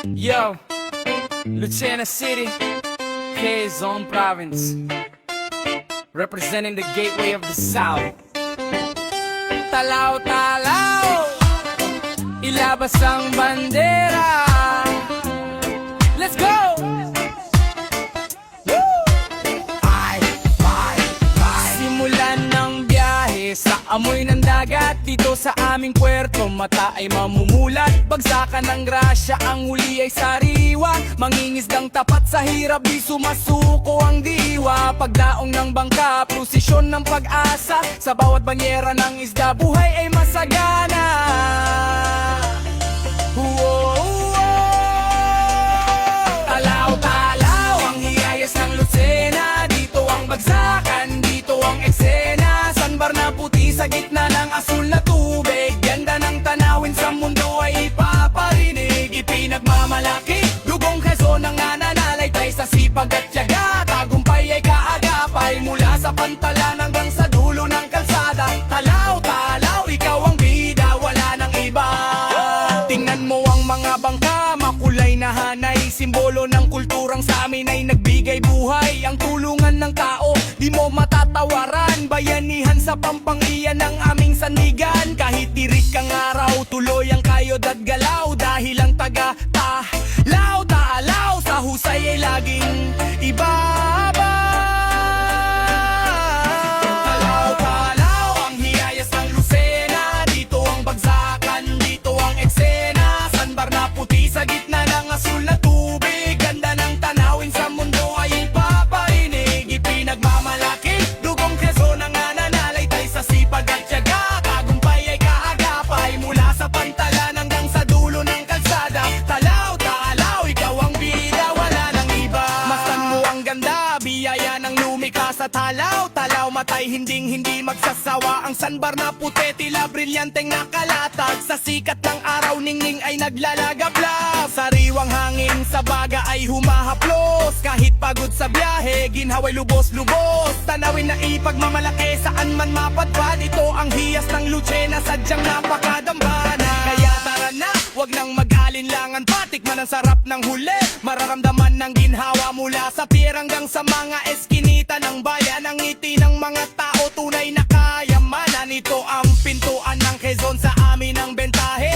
Yo, Lucena City, Quezon Province, representing the gateway of the South. Talaw, talaw, ilabas ang bandera. Let's go! Simulan ng biyahe sa amoy ng dagat. Dito sa aming puerto, mata ay mamumulat. Bagsakan ng grasya, ang huli ay sariwa. Mangingisdang tapat sa hirap, di sumasuko ang diwa. Pagdaong ng bangka, prosesyon ng pag-asa. Sa bawat banyera ng isda, buhay ay masagana. Talaw-talaw, ang hiyayas ng Lucena. Dito ang bagsakan, dito ang eksena. Sanbar na puti sa gitna ng asul na tubig. Ganda ng tanawin sa mundo ay ipaparinig. Ipinagmamalaki, dugong Quezon ang nananalaytay sa sipag at tiyaga. Tagumpay ay kaagapay mula sa pantalan hanggang sa dulo ng kalsada. Talaw-talaw, ikaw ang bida, wala nang iba. Tingnan mo ang mga bangka, makulay na hanay. Simbolo ng kulturang sa amin ay nagbigay buhay. Ang tulungan ng tao, di mo matatawaran. Bayanihan sa Pampanga ng aming sandigan. Kahit tirik ang araw, tuloy ang kayod at galaw. Dahil ang taga-talaw-talaw sa husay ay laging ibaba. Talaw-talaw, ang hiyayas ng Lucena. Dito ang bagsakan, dito ang eksena. Sanbar na puti sa gitna ng asul na tubig. Ganda ng tanawin sa mundo ay ipaparinig. Ipinagmamalaki, dugong Quezon ang nananalaytay sa sipag at tiyaga. Tagumpay ay kaagapay mula sa pantalan hanggang sa dulo ng kalsada. Talaw-talaw, ikaw ang bida, wala nang iba. Mastan mo ang ganda, biyaya ng lumika sa talaw-talaw. Matay hinding-hindi magsasawa. Ang sanbar na puti, tila brilyanteng nakalatag. Sa sikat ng araw, ningning ay naglalagablab. Sariwang hangin sa baga ay humahaplos. Kahit pagod sa biyahe, ginhaway lubos-lubos. Tanawin na ipagmamalaki, saan man mapadpad. Ito ang hiyas ng Lucena, sadyang napakadambana. Kaya tara na, wag nang mag-alinlangan pa. Tikman ang sarap ng huli, mararamdaman ng ginhawa. Mula sa pier hanggang sa mga eskinita ng bayan. Ang ngiti ng mga tao, tunay na kayamanan. Ito ang pintuan ng Quezon, sa amin ang bentahe.